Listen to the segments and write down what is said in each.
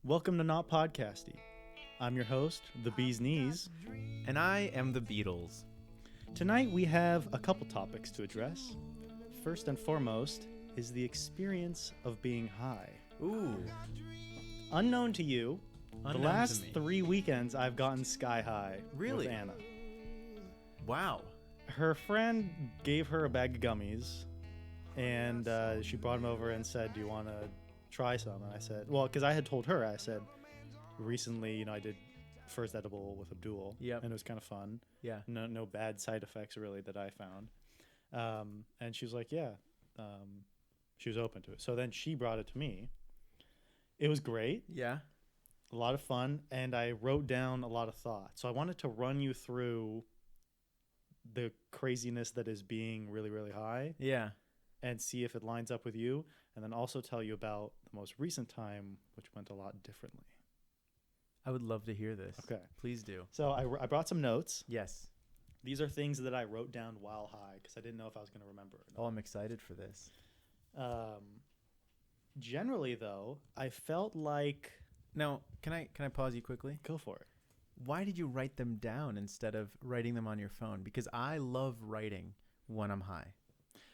Welcome to Not Podcasty. I'm your host, The Bee's Knees. And I am the Beatles. Tonight we have a couple topics to address. First and foremost is the experience of being high. Ooh. Unknown to you, the Unknown last to me. 3 weekends I've gotten sky high Really? with Anna. Wow. Her friend gave her a bag of gummies, and she brought them over and said, "Do you want to try some?" And I said, well, because I had told her, I said, recently, I did first edible with Abdul, Yep. and it was kind of fun. Yeah. No bad side effects really that I found. And she was like, yeah, she was open to it. So then she brought it to me. It was great, Yeah. a lot of fun, and I wrote down a lot of thoughts. So I wanted to run you through the craziness that is being really, really high Yeah. and see if it lines up with you, and then also tell you about the most recent time, which went a lot differently. I would love to hear this. Okay. Please do. So I brought some notes. Yes. These are things that I wrote down while high because I didn't know if I was going to remember it. Oh, I'm excited for this. Generally, though, I felt like... Now, can I pause you quickly? Go for it. Why did you write them down instead of writing them on your phone? Because I love writing when I'm high.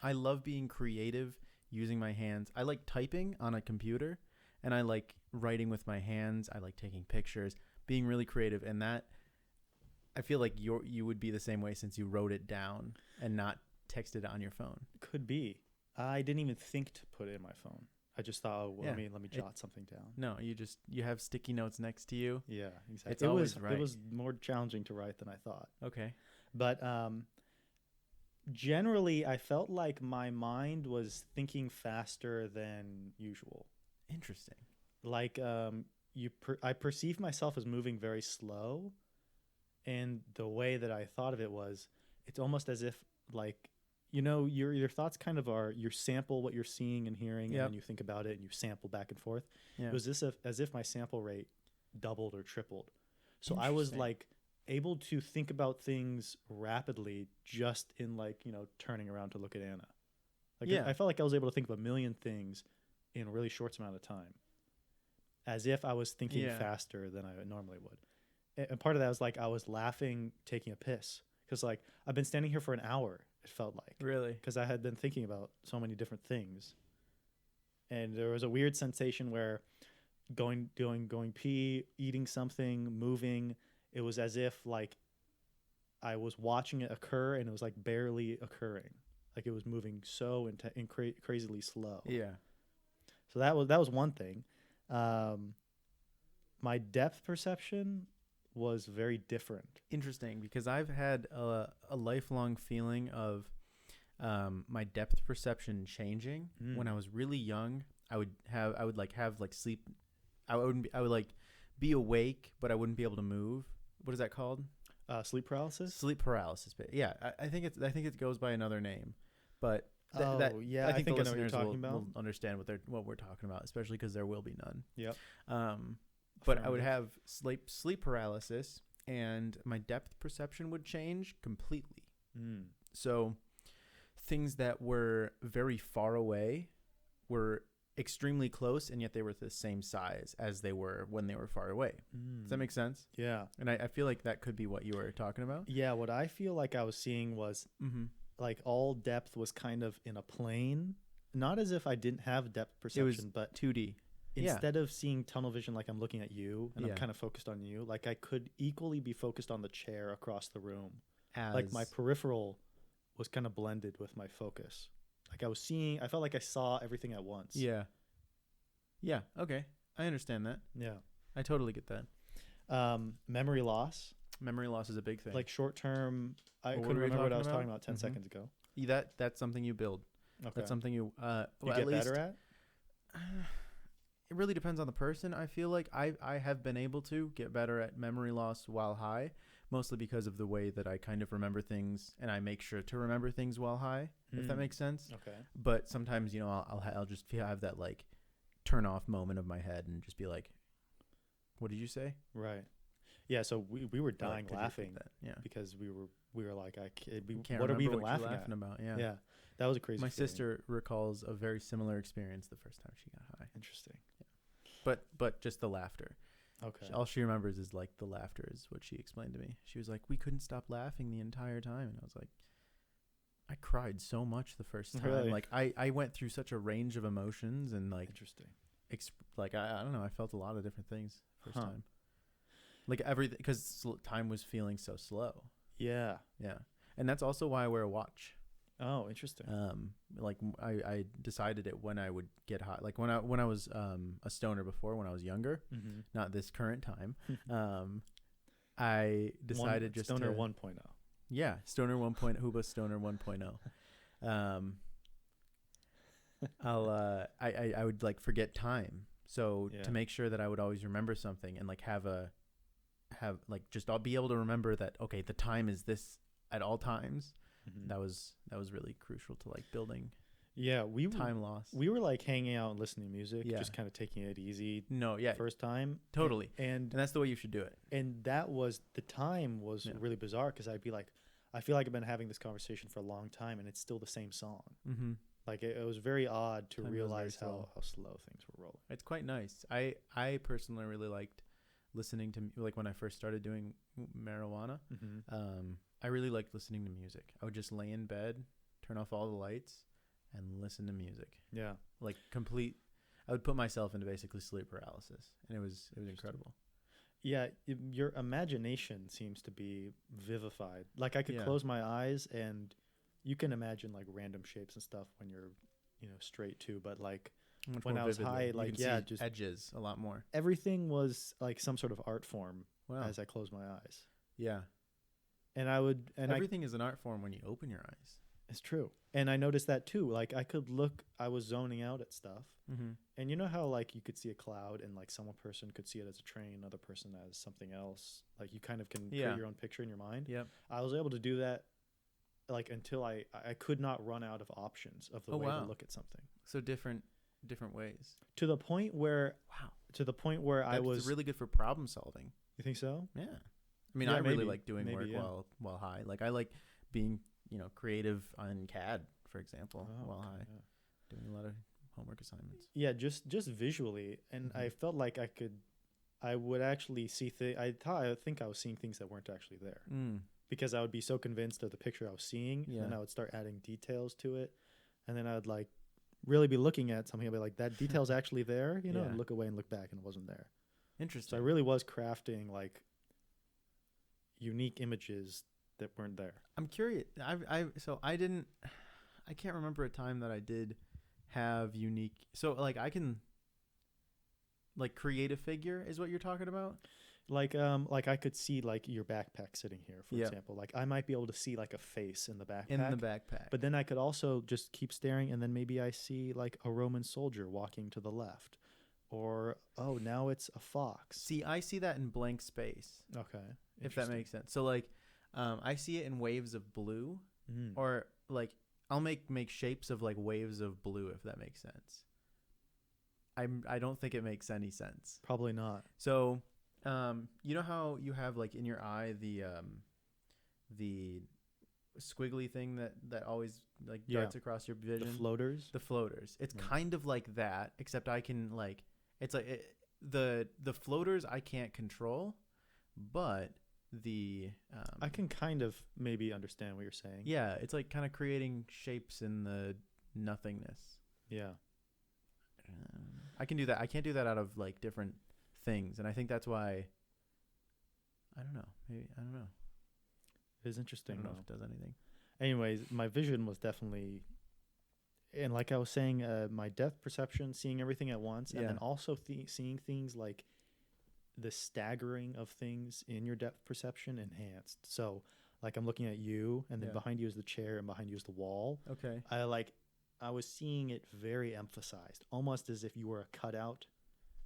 I love being creative, using my hands. I like typing on a computer, and I like writing with my hands. I like taking pictures, being really creative, and that I feel like you would be the same way since you wrote it down and not texted it on your phone. Could be. I didn't even think to put it in my phone. I just thought, oh, well, Yeah. let me jot something down. No, you have sticky notes next to you. Yeah, exactly. It's always right. It was more challenging to write than I thought. Okay. But generally, I felt like my mind was thinking faster than usual. Interesting. Like I perceived myself as moving very slow, and the way that I thought of it was, it's almost as if like, your thoughts kind of are, you sample what you're seeing and hearing, Yep. and then you think about it and you sample back and forth. Yeah. It was as if my sample rate doubled or tripled. So I was Interesting. like able to think about things rapidly just in turning around to look at Anna. Like Yeah. I felt like I was able to think of a million things in a really short amount of time, as if I was thinking Yeah. faster than I normally would. And part of that was like I was laughing, taking a piss, because like I've been standing here for an hour. It felt like, Really? because I had been thinking about so many different things, and there was a weird sensation where going pee, eating something, moving. It was as if like I was watching it occur, and it was like barely occurring, like it was moving so crazily slow. Yeah. So that was one thing. My depth perception was very different. Interesting, because I've had a lifelong feeling of my depth perception changing. When I was really young, I would sleep. I would like be awake, but I wouldn't be able to move. What is that called? Sleep paralysis. Sleep paralysis. Yeah, I think it goes by another name, but I think the I know what you're listeners talking about. will understand what we're talking about, especially because there will be none. Yep. But I would have sleep paralysis, and my depth perception would change completely. So things that were very far away were extremely close, and yet they were the same size as they were when they were far away. Does that make sense? Yeah. And I feel like that could be what you were talking about. Yeah. What I feel like I was seeing was like all depth was kind of in a plane, not as if I didn't have depth perception, but 2D. instead of seeing tunnel vision, like I'm looking at you and Yeah. I'm kind of focused on you, like I could equally be focused on the chair across the room. As Like my peripheral was kind of blended with my focus. Like I felt like I saw everything at once. Yeah. Okay. I understand that. Yeah. I totally get that. Memory loss, Memory loss is a big thing. like short term. I What couldn't were we remember what I talking was about? talking about 10 Mhm. seconds ago. That's something you build. Okay. That's something you you well, get at least, better at? It really depends on the person. I feel like I have been able to get better at memory loss while high, mostly because of the way that I kind of remember things, and I make sure to remember things while high, if that makes sense. Okay. But sometimes, I'll just have that like turn off moment of my head and just be like, "What did you say?" Right. Yeah. So we were Or, like, dying could you repeat laughing that? Yeah. because we were like, Can't what are we even remember what you're laughing at? about? Yeah. Yeah. That was a crazy My feeling. sister recalls a very similar experience the first time she got high. Interesting. but just the laughter. Okay. All she remembers is like the laughter is what she explained to me. She was like, we couldn't stop laughing the entire time. And I was like, I cried so much the first time. Really? Like I went through such a range of emotions and like, Interesting. like, I don't know. I felt a lot of different things first Huh. time. Like everything, because time was feeling so slow. Yeah. Yeah. And that's also why I wear a watch. Oh, interesting. Like I decided it when I would get high. Like when I was a stoner before, when I was younger, Mm-hmm. not this current time. I decided just Stoner to 1.0. yeah, Stoner 1.0, Huba Stoner 1.0. I would like forget time. So Yeah. to make sure that I would always remember something and like I'll be able to remember that, okay, the time is this at all times. Mhm. That was really crucial to like building Yeah, time loss. we were like hanging out and listening to music, Yeah. just kind of taking it easy No, yeah, first time. totally. And And that's the way you should do it. that was the time was Yeah. really bizarre because I'd be like, I feel like I've been having this conversation for a long time and it's still the same song. Mm-hmm. Like it was very odd to Time goes very realize slow. how slow things were rolling. It's quite nice. I personally really liked listening to, like when I first started doing marijuana. Mm-hmm. I really liked listening to music. I would just lay in bed, turn off all the lights, and listen to music. Yeah. Like I would put myself into basically sleep paralysis, and it was incredible. Yeah, your imagination seems to be vivified. Like I could Yeah. close my eyes and you can imagine like random shapes and stuff when you're, straight too. But like Much when more I was vividly. high, You like, can yeah, see just edges a lot more. everything was like some sort of art form Wow. as I closed my eyes. Yeah. And I would, and Everything is an art form when you open your eyes. it's true. And I noticed that too. Like I was zoning out at stuff. Mm-hmm. And you know how like you could see a cloud and like some person could see it as a train, another person as something else. Like you kind of can Yeah. create your own picture in your mind. Yep. I was able to do that like until I could not run out of options of the Oh, way wow. to look at something. So different ways. To the point where Wow. I was really good for problem solving. You think so? Yeah. I mean, Yeah, I really maybe. like doing Maybe, work yeah. while high. Like I like being, creative on CAD, for example, Oh, while okay, high, yeah. doing a lot of homework assignments. Yeah, just visually, and Mhm. I felt like I would actually see I think I was seeing things that weren't actually there Mm. because I would be so convinced of the picture I was seeing, and then Yeah. I would start adding details to it, and then I would like really be looking at something. I'd be like, that detail's actually there, and Yeah. look away and look back, and it wasn't there. Interesting. So I really was crafting like unique images that weren't there. I'm curious. I can't remember a time that I did have unique. So like I can like create a figure is what you're talking about? Like I could see like your backpack sitting here, for Yeah. example. Like I might be able to see like a face in the backpack. In the backpack. But then I could also just keep staring, and then maybe I see like a Roman soldier walking to the left, or now it's a fox. See, I see that in blank space, Okay, if that makes sense. So like I see it in waves of blue, Mm. or like I'll make shapes of like waves of blue, if that makes sense. I don't think it makes any sense. Probably not. So, you know how you have like in your eye the squiggly thing that always like Yeah. darts across your vision. The floaters. The floaters. It's Right. kind of like that, except I can like it's like the floaters I can't control, but the I can kind of maybe understand what you're saying. yeah, it's like kind of creating shapes in the nothingness. Yeah. I can do that. I can't do that out of like different things, and I think that's why. I don't know. Maybe I don't know. It is I interesting. don't know though. if it does anything. Anyways, my vision was definitely, and like I was saying, my depth perception, seeing everything at once, and then Yeah. also seeing things like the staggering of things in your depth perception enhanced. So, like I'm looking at you, and then Yeah. behind you is the chair, and behind you is the wall. Okay. I was seeing it very emphasized, almost as if you were a cutout,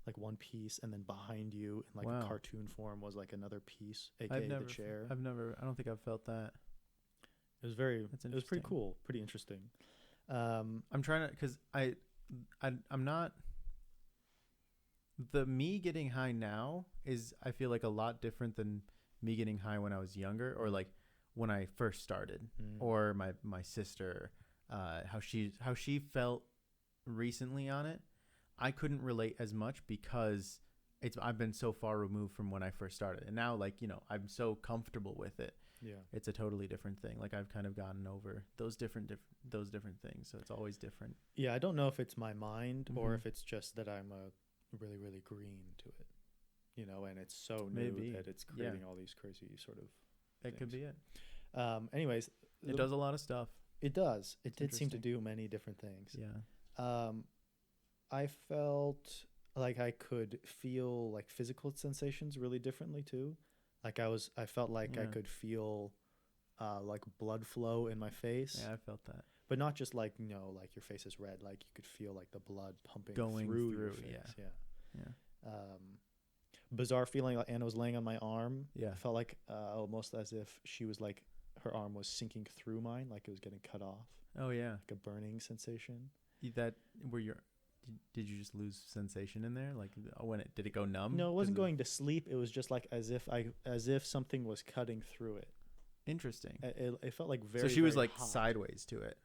like one piece, and then behind you in like Wow. a cartoon form was like another piece, aka the chair. I don't think I've felt that. It was very. That's It was pretty interesting. cool, pretty interesting. I'm trying to, because I'm not. The me getting high now is, I feel like, a lot different than me getting high when I was younger, or like when I first started, Mm. or my sister, how she felt recently on it. I couldn't relate as much because I've been so far removed from when I first started, and now like I'm so comfortable with it. Yeah. It's a totally different thing. Like I've kind of gotten over those different things, so it's always different. Yeah, I don't know if it's my mind or Mhm. if it's just that I'm really really green to it, and it's so new Maybe. that it's creating all these crazy sort of It could things. be it. Anyways, It does a lot of stuff. It does. It It's did seem to interesting. do many different things. Yeah. I felt like I could feel like physical sensations really differently too. Like I felt like I Yeah. could feel like blood flow in my face, Yeah, I felt that. but not just like like your face is red. Like you could feel like the blood pumping Going through your through, face. yeah. Yeah. Bizarre feeling. Like Anna was laying on my arm. Yeah. I felt like almost as if she was like her arm was sinking through mine, like it was getting cut off, Oh yeah. like a burning sensation. That where you're. Did you just lose sensation in there? Like when did it go numb? No, it 'Cause wasn't of- going to sleep. It was just like as if something was cutting through it. Interesting. It felt like very. So she was very like hot. sideways to it,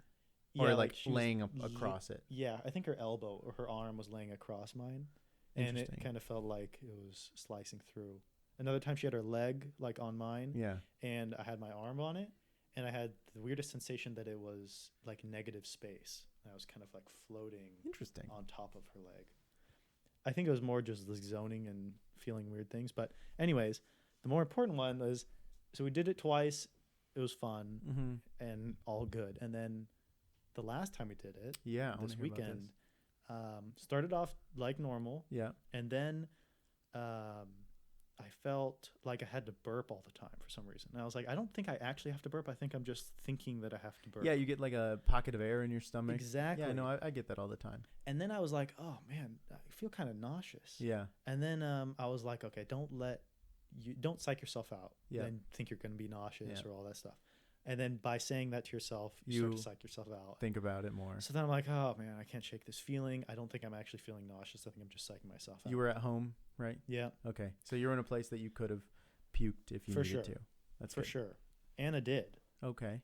Yeah, or like she was laying ye- across it. Yeah, I think her elbow or her arm was laying across mine, and it Interesting. kind of felt like it was slicing through. Another time she had her leg like on mine, Yeah. and I had my arm on it, and I had the weirdest sensation that it was like negative space. And I was kind of like floating Interesting. on top of her leg. I think it was more just like zoning and feeling weird things. But anyways, the more important one was, so we did it twice. It was fun Mm-hmm. and all good. And then the last time we did it, Yeah. I wanna this hear about weekend, started off like normal. this. Yeah. And then I felt like I had to burp all the time for some reason. And I was like, I don't think I actually have to burp. I think I'm just thinking that I have to burp. Yeah. You get like a pocket of air in your stomach. Exactly. Yeah. No, I get that all the time. And then I was like, oh man, I feel kind of nauseous. Yeah. And then I was like, okay, don't psych yourself out Yeah. and think you're going to be nauseous Yeah. or all that stuff. And then by saying that to yourself, you start You to psych yourself out. Think about it more. So then I'm like, oh man, I can't shake this feeling. I don't think I'm actually feeling nauseous. I think I'm just psyching myself out. You were at home, right? Yeah, Okay. So you're in a place that you could have puked if you For needed sure. to. That's for good. sure. Anna did. Okay.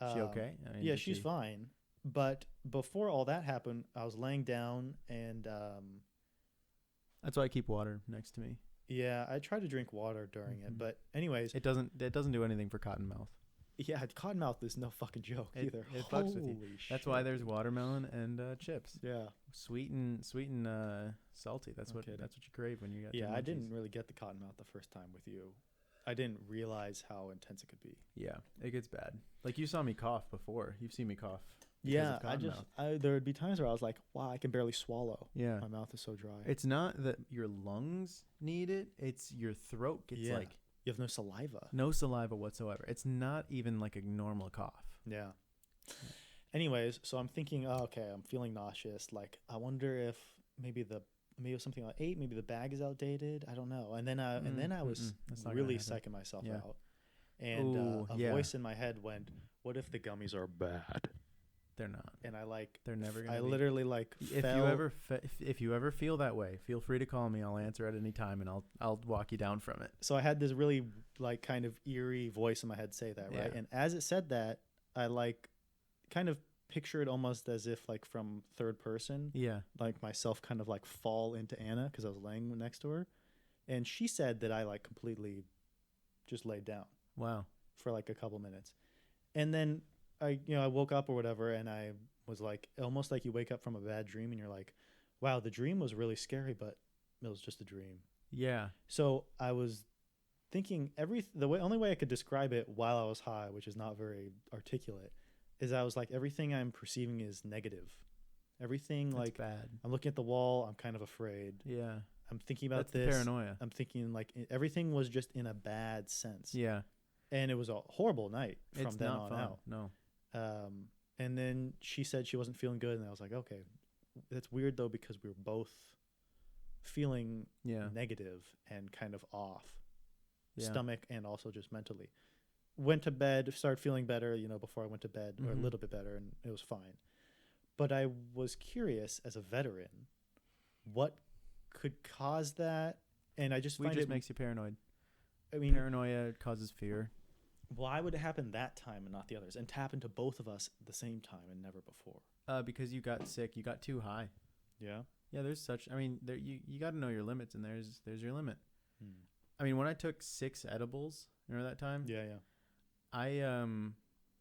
She Um, okay? I mean, Yeah, did she's she- fine. But before all that happened, I was laying down and That's why I keep water next to me. yeah, I tried to drink water during it. Mhm. But anyways, It doesn't do anything for cottonmouth. yeah, cottonmouth is no fucking joke either. It fucks with you. Holy That's why shit, there's dude. watermelon and chips. Yeah. Sweet and salty. That's No what kidding. that's what you crave when you got. Yeah, the I didn't munchies. really get the cottonmouth the first time with you. I didn't realize how intense it could be. Yeah, it gets bad. Like you saw me cough before. You've seen me cough. because Yeah, of there would be times where I was like, wow, I can barely swallow. Yeah. My mouth is so dry. It's not that your lungs need it. It's your throat gets Yeah. like You have no saliva. no saliva whatsoever. It's not even like a normal cough. Yeah. Anyways, so I'm thinking, oh, okay, I'm feeling nauseous. Like, I wonder if maybe it was something I ate. Maybe the bag is outdated. I don't know. And then I was That's not really gonna happen. psyching myself Yeah. out. And Ooh, a yeah. voice in my head went, "What if the gummies are bad?" They're not. And I like, They're never gonna I be. literally like If fell. you ever if you ever feel that way, feel free to call me. I'll answer at any time, and I'll walk you down from it. So I had this really like kind of eerie voice in my head say that, right? Yeah. And as it said that, I like kind of pictured almost as if like from third person, Yeah. like myself kind of like fall into Anna because I was laying next to her, and she said that I like completely just laid down Wow. for like a couple minutes, and then I woke up or whatever, and I was like almost like you wake up from a bad dream and you're like, wow, the dream was really scary, but it was just a dream. Yeah. So I was thinking only way I could describe it while I was high, which is not very articulate, is I was like everything I'm perceiving is negative. Everything That's like bad. I'm looking at the wall, I'm kind of afraid. Yeah. I'm thinking about That's the this. paranoia. I'm thinking like everything was just in a bad sense. Yeah. And it was a horrible night from It's then not on fun. out. No. And then she said she wasn't feeling good, and I was like, okay, that's weird though because we were both feeling Yeah. negative and kind of off. Yeah. Stomach and also just mentally. Went to bed, started feeling better, before I went to bed, or a Mhm. little bit better, and it was fine. But I was curious as a veteran, what could cause that? And I just We find just it makes you paranoid. I mean, Paranoia causes fear. why would it happen that time and not the others? And tap into both of us at the same time and never before? Because you got sick. You got too high. Yeah. Yeah, there's such. I mean, there you got to know your limits, and there's your limit. Mm. I mean, when I took 6 edibles, remember that time? Yeah, yeah.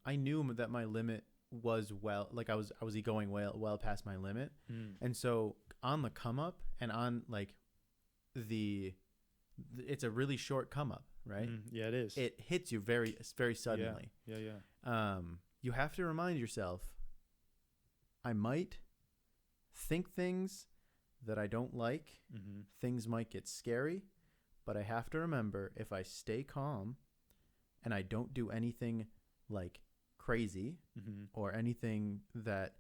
I knew that my limit was like I was going well past my limit, and so on the come up and on like it's a really short come up, right? Yeah, it is. It hits you very suddenly. Yeah. You have to remind yourself, I might think things that I don't like. Things might get scary, but I have to remember, if I stay calm and I don't do anything like crazy or anything that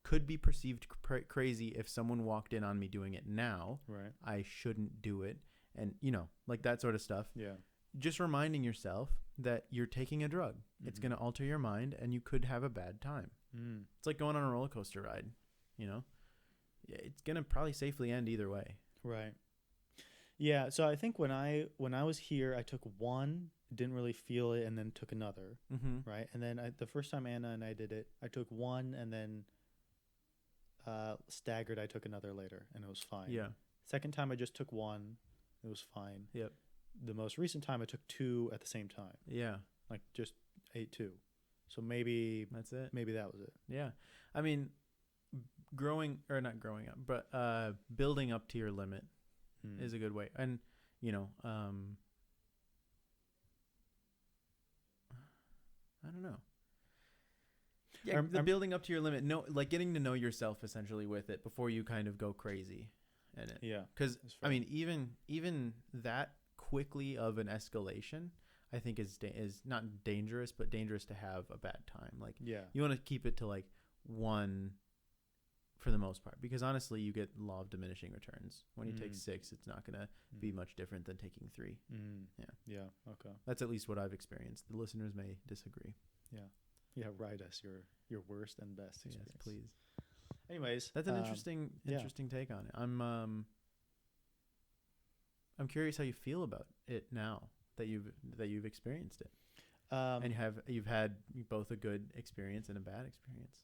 could be perceived crazy if someone walked in on me doing it now, right, I shouldn't do it. And, like that sort of stuff. Yeah. Just reminding yourself that you're taking a drug. It's going to alter your mind and you could have a bad time. It's like going on a roller coaster ride, It's going to probably safely end either way. Right. Yeah, so I think when I was here, I took one, didn't really feel it, and then took another, right? And then the first time Anna and I did it, I took one and then staggered. I took another later, and it was fine. Yeah. Second time, I just took one. It was fine. Yep. The most recent time, I took 2 at the same time. Yeah. Like just ate 2. So maybe that's it. Maybe that was it. Yeah. I mean, not growing up, but building up to your limit is a good way. And, I don't know. Yeah, building up to your limit, like getting to know yourself essentially with it before you kind of go crazy in it. Yeah. Because, I mean, even that quickly of an escalation, I think is not dangerous, but dangerous to have a bad time. Like, yeah, you want to keep it to like 1 for the most part, because honestly, you get law of diminishing returns. When you take 6, it's not going to be much different than taking 3. Yeah. Okay. That's at least what I've experienced. The listeners may disagree. Yeah. Write us your worst and best experience. Yes, please. Anyways, that's an interesting take on it. I'm curious how you feel about it now that you've experienced it, and you've had both a good experience and a bad experience.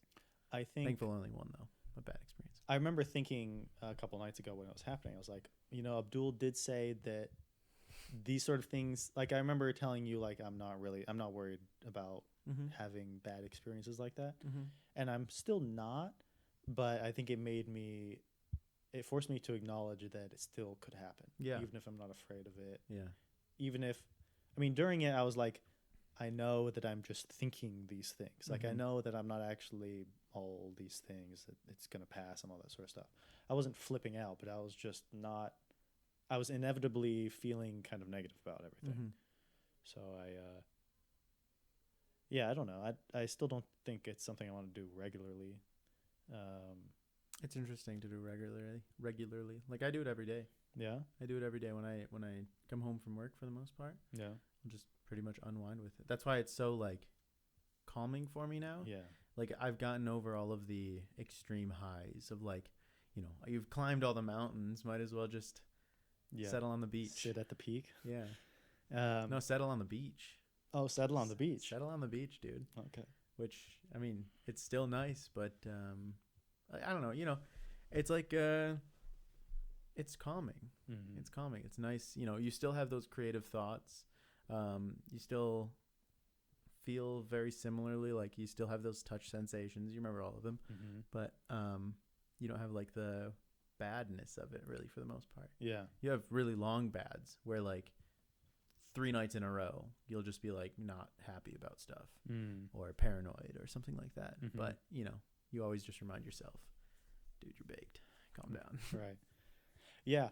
I think thankful only one though, a bad experience. I remember thinking a couple nights ago when it was happening, I was like, Abdul did say that these sort of things, like I remember telling you, like I'm not worried about having bad experiences like that, and I'm still not, but I think it forced me to acknowledge that it still could happen. Yeah. Even if I'm not afraid of it. Yeah. Even if, during it, I was like, I know that I'm just thinking these things. Like, I know that I'm not actually all these things, that it's going to pass and all that sort of stuff. I wasn't flipping out, but I was just not, I was inevitably feeling kind of negative about everything. So I don't know. I still don't think it's something I want to do regularly. It's interesting to do regularly. Like I do it every day. Yeah. I do it every day when I come home from work for the most part. Yeah. I'll just pretty much unwind with it. That's why it's so like calming for me now. Yeah. Like I've gotten over all of the extreme highs of like, you've climbed all the mountains, might as well just settle on the beach. Sit at the peak. Yeah. No, settle on the beach. Oh, settle on the beach. Settle on the beach, dude. Okay. Which, I mean, it's still nice, but I don't know. It's like it's calming. It's calming. It's nice. You still have those creative thoughts. You still feel very similarly. Like you still have those touch sensations. You remember all of them, but you don't have like the badness of it really for the most part. Yeah. You have really long bads where like 3 nights in a row, you'll just be like not happy about stuff or paranoid or something like that. But, you always just remind yourself, dude, you're baked. Calm down. Right. Yeah.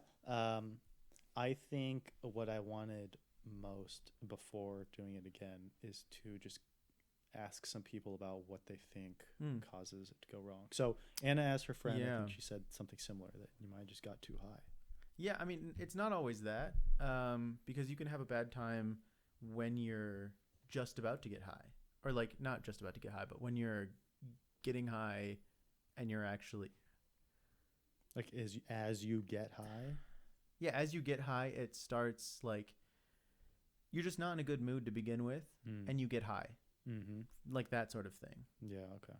I think what I wanted most before doing it again is to just ask some people about what they think causes it to go wrong. So Anna asked her friend, I think she said something similar, that you might have just got too high. Yeah, I mean, it's not always that, because you can have a bad time when you're just about to get high, or like not just about to get high, but when you're getting high and you're actually like as you get high. Yeah, as you get high, it starts like you're just not in a good mood to begin with, and you get high, like that sort of thing. Yeah. Okay.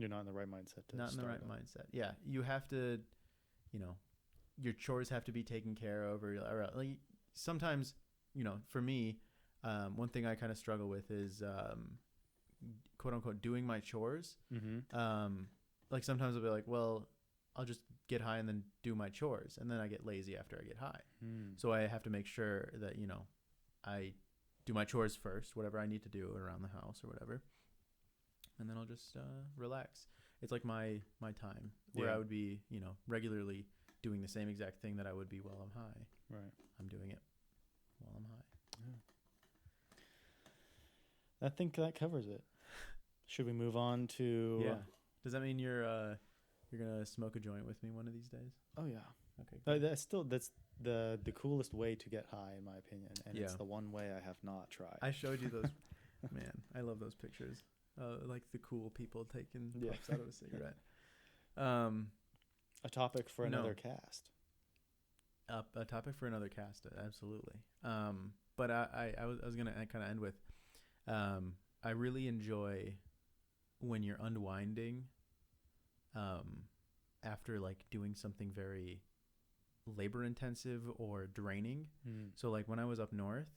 You're not in the right mindset to Not in the right start up. mindset. Yeah, you have to, your chores have to be taken care of, or like sometimes, for me, one thing I kind of struggle with is quote unquote doing my chores. Like sometimes I'll be like, well, I'll just get high and then do my chores, and then I get lazy after I get high. So I have to make sure that I do my chores first, whatever I need to do around the house or whatever, and then I'll just relax. It's like my time where I would be, regularly doing the same exact thing that I would be while I'm high. Right. I'm doing it while I'm high. Yeah. I think that covers it. Should we move on to? Yeah. Does that mean you're gonna smoke a joint with me one of these days? Oh yeah. Okay. Cool. That's the coolest way to get high, in my opinion, and it's the one way I have not tried. I showed you those. Man, I love those pictures. Like the cool people taking puffs out of a cigarette. A topic for another cast. A topic for another cast, absolutely. But I was gonna kind of end with, I really enjoy when you're unwinding, after like doing something very labor intensive or draining. So like when I was up north,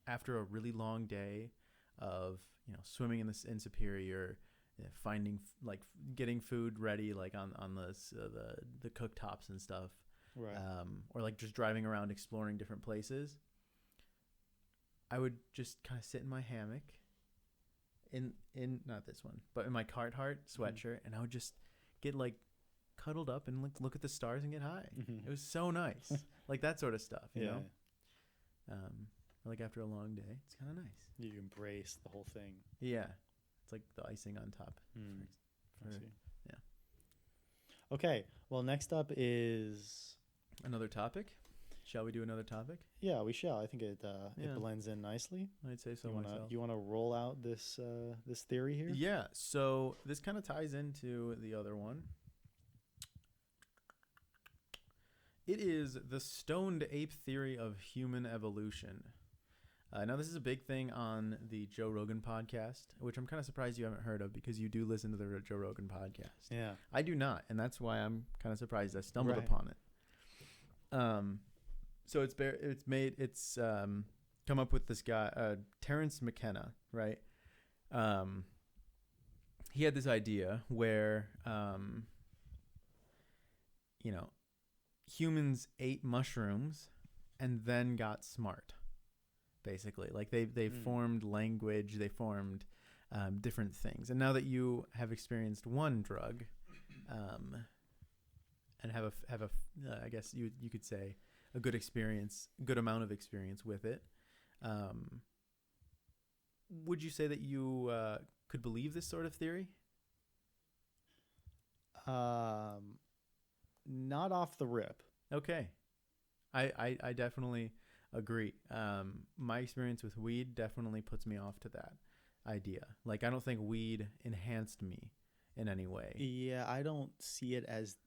after a really long day of swimming in Superior, finding getting food ready like on the cooktops and stuff, right? Or like just driving around exploring different places, I would just kind of sit in my hammock in not this one, but in my Carhartt sweatshirt, and I would just get like cuddled up and look at the stars and get high. It was so nice. Like that sort of stuff, you know. Like after a long day, it's kind of nice. You embrace the whole thing. Yeah, it's like the icing on top. I see. Yeah. Okay. Well, next up is another topic. Shall we do another topic? Yeah, we shall. I think it blends in nicely. I'd say so. You want to roll out this this theory here? Yeah. So this kind of ties into the other one. It is the stoned ape theory of human evolution. Now, this is a big thing on the Joe Rogan podcast, which I'm kind of surprised you haven't heard of because you do listen to the Joe Rogan podcast. Yeah. I do not, and that's why I'm kind of surprised I stumbled upon it. So it's come up with this guy, Terrence McKenna, right? He had this idea where, humans ate mushrooms and then got smart. Basically, like they formed language, they formed different things. And now that you have experienced one drug, and have a I guess you could say a good amount of experience with it, would you say that you could believe this sort of theory? Not off the rip. Okay. I definitely agree. My experience with weed definitely puts me off to that idea. Like, I don't think weed enhanced me in any way. Yeah, I don't see it as...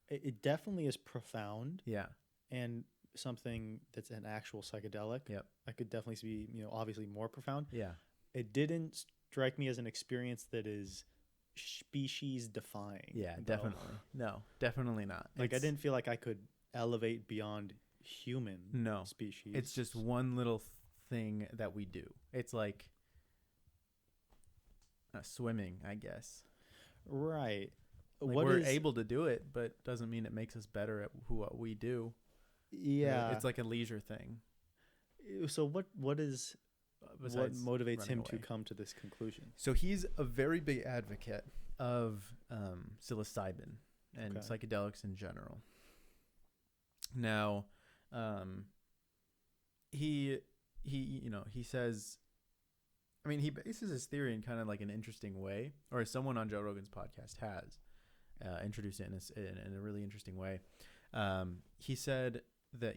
It definitely is profound. Yeah. And something that's an actual psychedelic. Yep. I could definitely see, obviously more profound. Yeah. It didn't strike me as an experience that is species defying. Yeah, definitely. No, definitely not. Like, I didn't feel like I could elevate beyond human species. It's just one little thing that we do. It's like swimming, I guess. Right. Like we're able to do it, but doesn't mean it makes us better at what we do. Yeah. It's like a leisure thing. So what motivates him to come to this conclusion? So he's a very big advocate of psilocybin and psychedelics in general. Now, he says, I mean, he bases his theory in kind of like an interesting way, or as someone on Joe Rogan's podcast has introduced it in a really interesting way. He said that,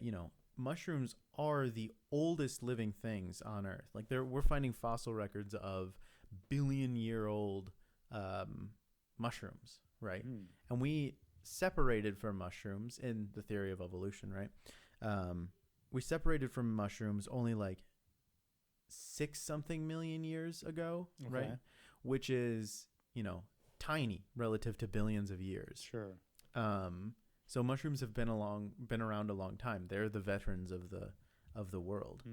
mushrooms are the oldest living things on Earth. Like we're finding fossil records of billion-year-old mushrooms, right? And we separated from mushrooms in the theory of evolution, right? We separated from mushrooms only like 6-something million years ago, right? which is, tiny relative to billions of years. Sure. So mushrooms have been around a long time. They're the veterans of the world,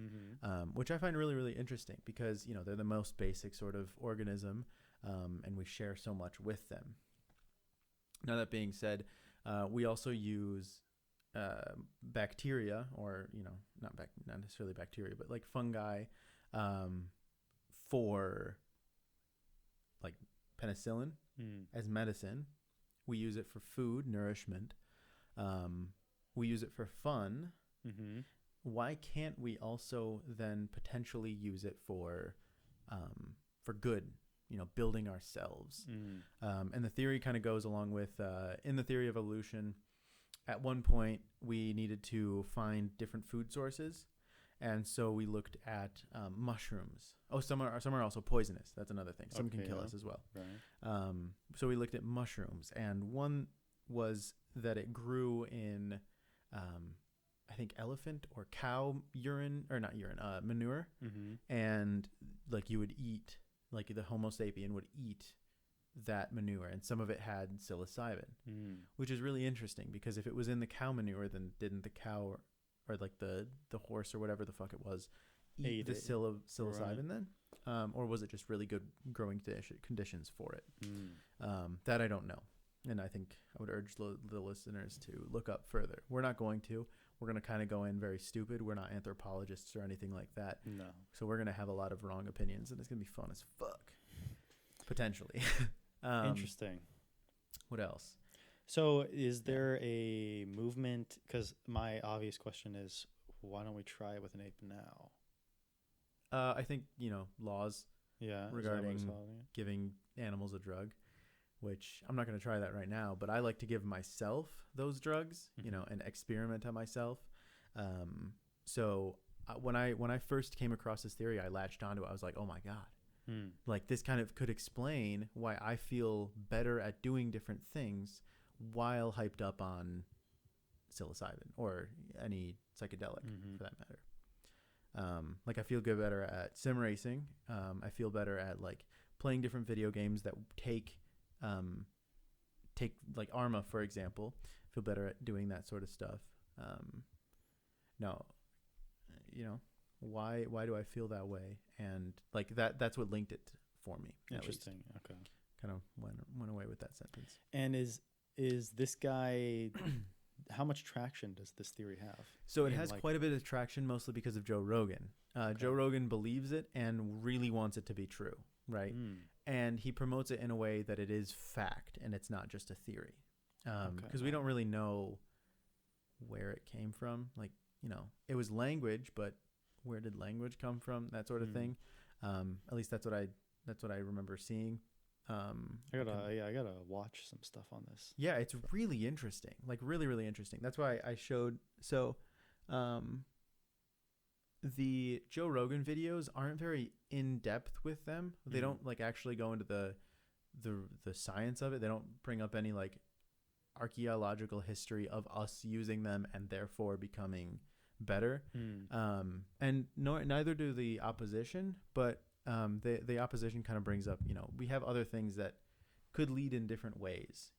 which I find really, really interesting because, they're the most basic sort of organism, and we share so much with them. Now, that being said, we also use bacteria, or, not necessarily bacteria, but like fungi, for like penicillin as medicine. We use it for food, nourishment. We use it for fun. Why can't we also then potentially use it for good, building ourselves? And the theory kind of goes along with, in the theory of evolution, at one point we needed to find different food sources. And so we looked at mushrooms. Oh, some are also poisonous. That's another thing. Some can kill us as well. Right. So we looked at mushrooms, and one was that it grew in, I think, elephant or cow urine, or not urine, manure. And like you would eat, like the Homo sapien would eat that manure, and some of it had psilocybin, which is really interesting because if it was in the cow manure, then didn't the cow or like the horse or whatever the fuck it was eat the psilocybin then? Or was it just really good growing conditions for it? That I don't know. And I think I would urge the listeners to look up further. We're not going to. We're going to kind of go in very stupid. We're not anthropologists or anything like that. No. So we're going to have a lot of wrong opinions, and it's going to be fun as fuck. Potentially. Interesting. What else? So is there a movement? Because my obvious question is, why don't we try it with an ape now? I think, laws regarding giving animals a drug, which I'm not going to try that right now, but I like to give myself those drugs, and experiment on myself. So when I first came across this theory, I latched onto it. I was like, oh my God, like this kind of could explain why I feel better at doing different things while hyped up on psilocybin or any psychedelic for that matter. Like I feel good better at sim racing. I feel better at like playing different video games that take like Arma, for example. I feel better at doing that sort of stuff. Why do I feel that way? And like that's what linked it for me. Interesting. Okay. Kind of went away with that sentence. And is this guy, how much traction does this theory have? So it has quite a bit of traction, mostly because of Joe Rogan. Joe Rogan believes it and really wants it to be true, right? And he promotes it in a way that it is fact and it's not just a theory. Because we don't really know where it came from. Like, it was language, but where did language come from? That sort of thing. At least that's what I remember seeing. I gotta watch some stuff on this. Yeah, it's really interesting. Like really, really interesting. That's why I showed. So, the Joe Rogan videos aren't very in depth with them. They don't like actually go into the science of it. They don't bring up any like archaeological history of us using them and therefore becoming better. And neither do the opposition, but the opposition kind of brings up, we have other things that could lead in different ways,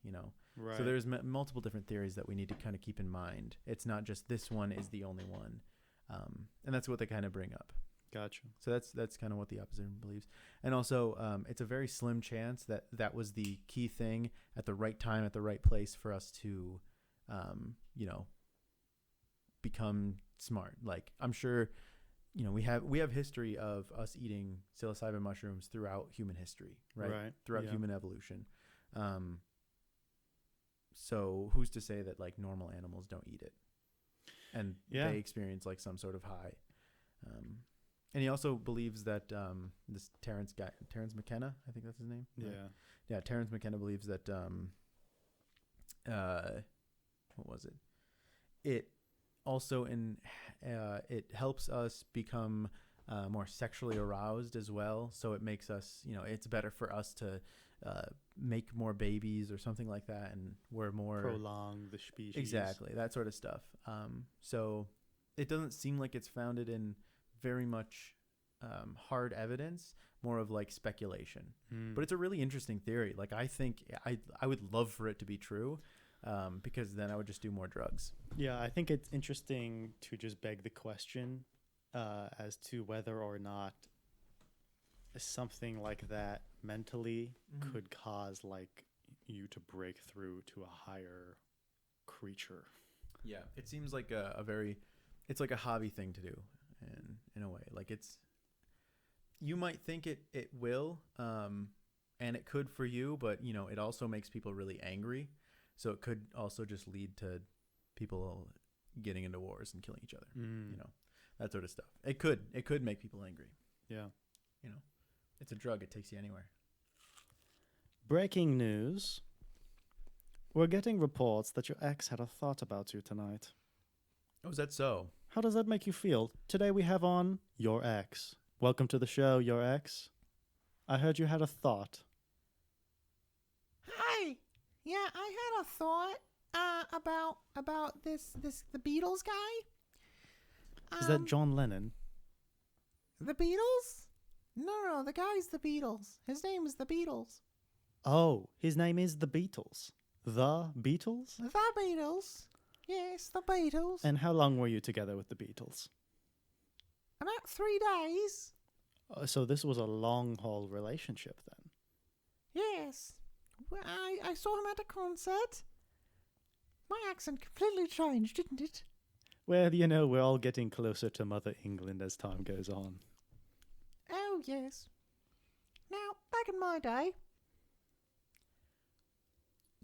Right. So there's multiple different theories that we need to kind of keep in mind. It's not just this one is the only one. And that's what they kind of bring up. Gotcha. So that's kind of what the opposition believes. And also, it's a very slim chance that was the key thing at the right time, at the right place for us to, become smart. Like I'm sure, we have history of us eating psilocybin mushrooms throughout human history, right? Throughout human evolution. So who's to say that like normal animals don't eat it and they experience like some sort of high? And he also believes that this Terrence McKenna, I think that's his name. Yeah. Terrence McKenna believes that what was it? It also it helps us become more sexually aroused as well. So it makes us, it's better for us to make more babies or something like that, and we're more prolong the species. Exactly, that sort of stuff. So it doesn't seem like it's founded in very much hard evidence, more of like speculation. Mm. But it's a really interesting theory. Like I think I would love for it to be true, because then I would just do more drugs. Yeah, I think it's interesting to just beg the question as to whether or not something like that mentally could cause like you to break through to a higher creature. Yeah, it seems like it's like a hobby thing to do, and in a way, like you might think it will, and it could for you, but you know, it also makes people really angry, so it could also just lead to people getting into wars and killing each other. You know, that sort of stuff. It could make people angry. Yeah. You know, it's a drug. It takes you anywhere. Breaking news. We're getting reports that your ex had a thought about you tonight. Oh, is that so? How does that make you feel? Today we have on your ex. Welcome to the show, your ex. I heard you had a thought. Hi. Yeah, I had a thought about this the Beatles guy. Is that John Lennon? The Beatles? No, the guy's the Beatles. His name is the Beatles. Oh, his name is the Beatles. The Beatles? The Beatles. Yes, the Beatles. And how long were you together with the Beatles? About 3 days. So this was a long-haul relationship then? Yes. Well, I saw him at a concert. My accent completely changed, didn't it? Well, you know, we're all getting closer to Mother England as time goes on. Oh, yes. Now, back in my day,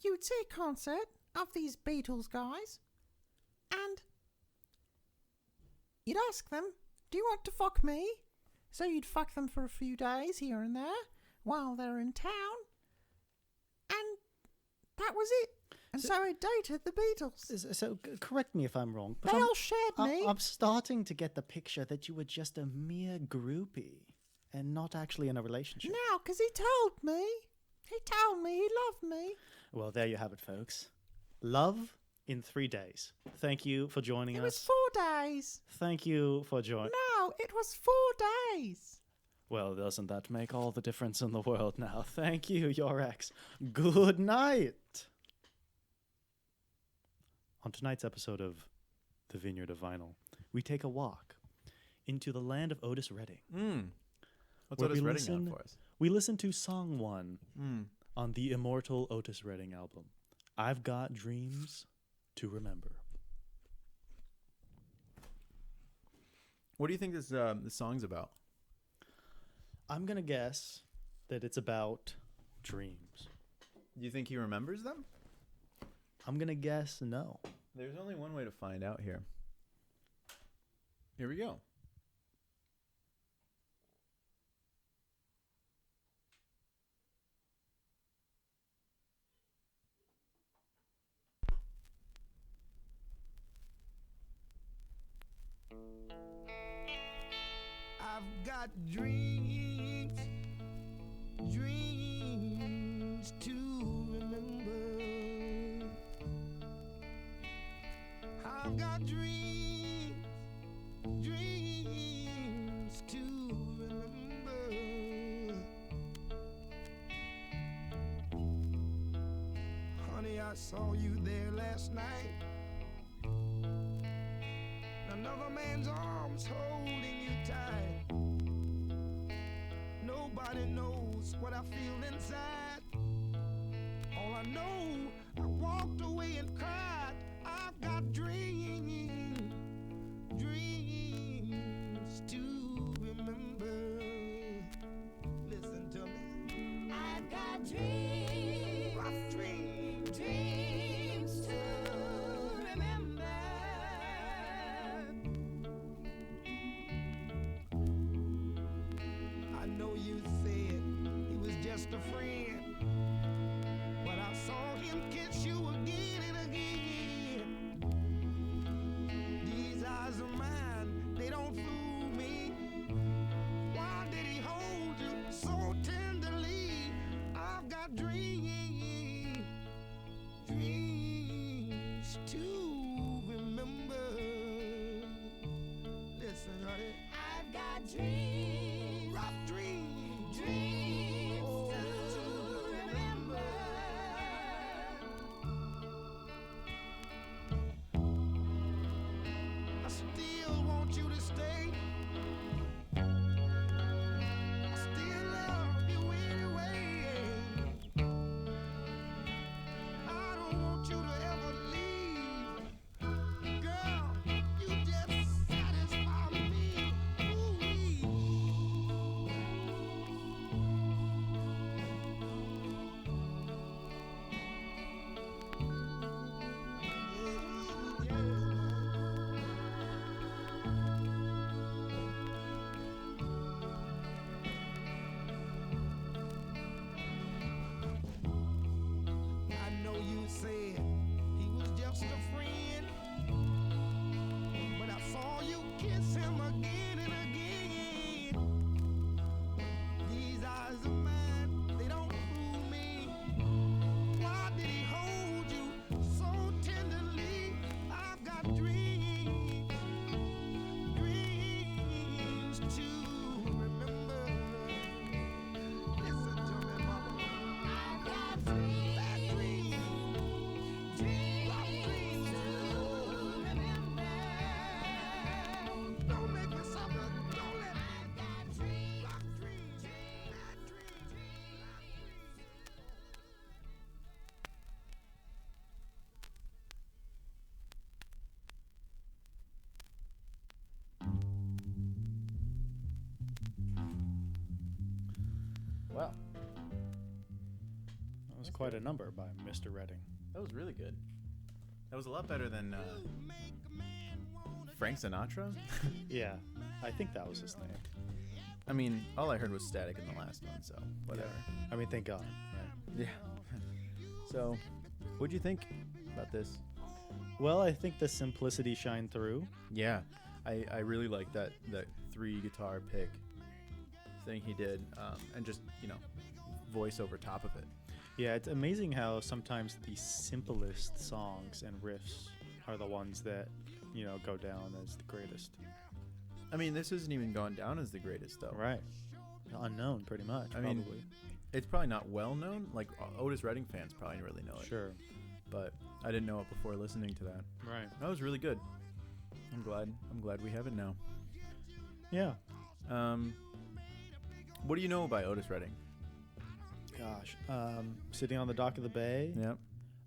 you'd see a concert of these Beatles guys, and you'd ask them, do you want to fuck me? So you'd fuck them for a few days here and there while they're in town, and that was it. And so I dated the Beatles. So correct me if I'm wrong, but They all shared me. I'm starting to get the picture that you were just a mere groupie and not actually in a relationship. No, because he told me. He told me he loved me. Well, there you have it, folks. Love in 3 days. Thank you for joining It us. was 4 days. Thank you for joining. No, it was 4 days. Well, doesn't that make all the difference in the world now? Thank you, your ex. Good night. On tonight's episode of The Vineyard of Vinyl, we take a walk into the land of Otis Redding. What's Where Otis we Redding listen- on for us? We listen to Song 1 on the immortal Otis Redding album, I've Got Dreams to Remember. What do you think this song's about? I'm going to guess that it's about dreams. Do you think he remembers them? I'm going to guess no. There's only one way to find out here. Here we go. I've got dreams, dreams to remember. I've got dreams, dreams to remember. Honey, I saw you there last night. Another man's arms holding you tight. Nobody knows what I feel inside. All I know, I walked away and cried. I've got dreams, dreams to remember. Listen to me. I've got dreams, Rough dreams, dreams to remember. I know you said he was just a friend, but I saw him kiss you again and again. These eyes of mine, they don't fool me. Why did he hold you so tenderly? I've got dreams, dreams to remember. Listen, honey. I've got dreams. quite good. a number by Mr. Redding. That was really good. That was a lot better than Frank Sinatra. Yeah, I think that was his name. I mean, all I heard was Static in the last one, so whatever. I mean, thank God. Right? Yeah. So, what'd you think about this? Well, I think the simplicity shined through. Yeah, I really like that 3 guitar pick thing he did, and just voice over top of it. Yeah, it's amazing how sometimes the simplest songs and riffs are the ones that, go down as the greatest. I mean, this isn't even gone down as the greatest though. Right. Unknown, pretty much, I probably. mean, it's probably not well known. Like Otis Redding fans probably really know it. Sure. But I didn't know it before listening to that. Right. That was really good. I'm glad we have it now. Yeah. What do you know by Otis Redding? Gosh. Sitting on the Dock of the Bay. Yep.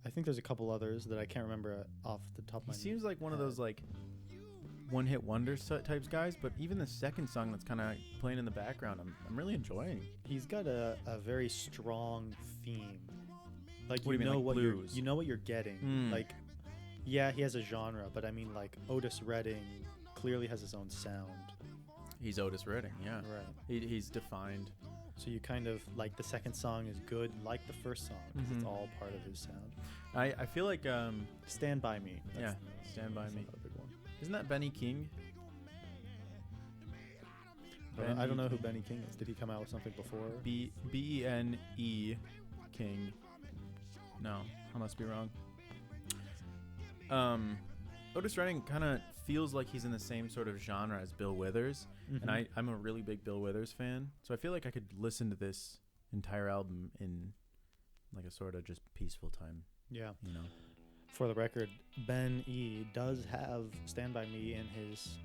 I think there's a couple others that I can't remember off the top of my He head. seems like one of those like one-hit wonder types guys, but even the second song that's kind of playing in the background, I'm really enjoying. He's got a very strong theme. Like What do you mean, like what blues? you know what you're getting. Mm. Like, yeah, he has a genre, but I mean, like Otis Redding clearly has his own sound. He's Otis Redding, yeah. Right. He's defined. So you kind of like the second song is good, like the first song, 'cause it's Mhm. all part of his sound. I feel like Stand By Me. Yeah, Stand By that's Me. another big one. Isn't that Benny King? I don't know who Benny King is. Did he come out with something before? Bene King. No, I must be wrong. Otis Redding kind of feels like he's in the same sort of genre as Bill Withers, and Mhm. I'm a really big Bill Withers fan, so I feel like I could listen to this entire album in like a sort of just peaceful time, Yeah. you know. For the record, Ben E does have Stand By Me in his,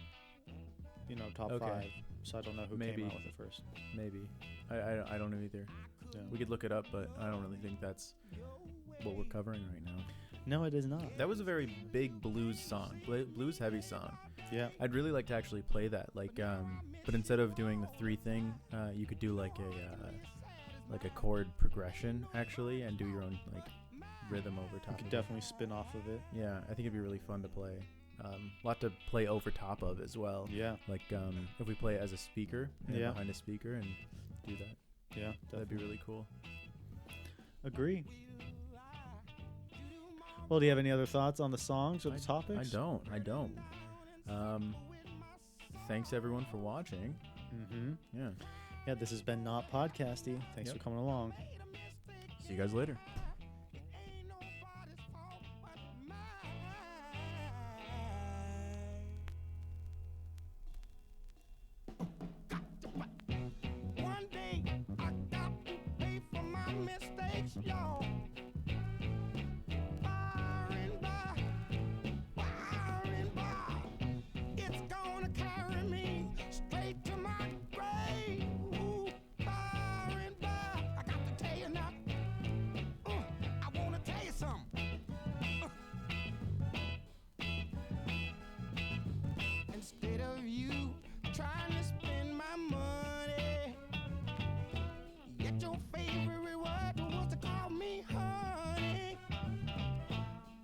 top Okay. 5. So I don't know who Maybe. came out with it first. Maybe I don't know either. Yeah. We could look it up, but I don't really think that's what we're covering right now. No, it is not. That was a very big blues song, blues heavy song. Yeah. I'd really like to actually play that, like, but instead of doing the 3 thing, you could do like a chord progression actually, and do your own like rhythm over You top. could of definitely spin off of it. it. Yeah, I think it'd be really fun to play. A lot to play over top of as well. Yeah. Like if we play it as a speaker, Yeah. behind a speaker, and do that, Yeah. that'd be really cool. Agree. Well, do you have any other thoughts on the songs or the topics? I don't. Thanks everyone for watching. Mm-hmm. Yeah. Yeah, this has been Not Podcasty. Thanks Yep. for coming along. See you guys later. One day I got to pay for my mistakes, y'all. By and by, it's gonna carry me straight to my grave. Ooh, by and by, I got to tell you now. I wanna tell you something. Instead of you trying to spend my money, yet your favorite word was to call me honey.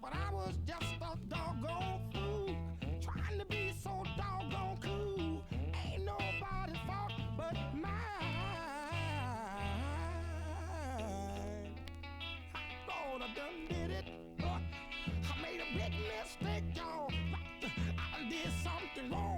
But I was just a doggone fool, trying to be so doggone cool. Ain't nobody's fault but mine. I thought I done did it. I made a big mistake, y'all. I did something wrong.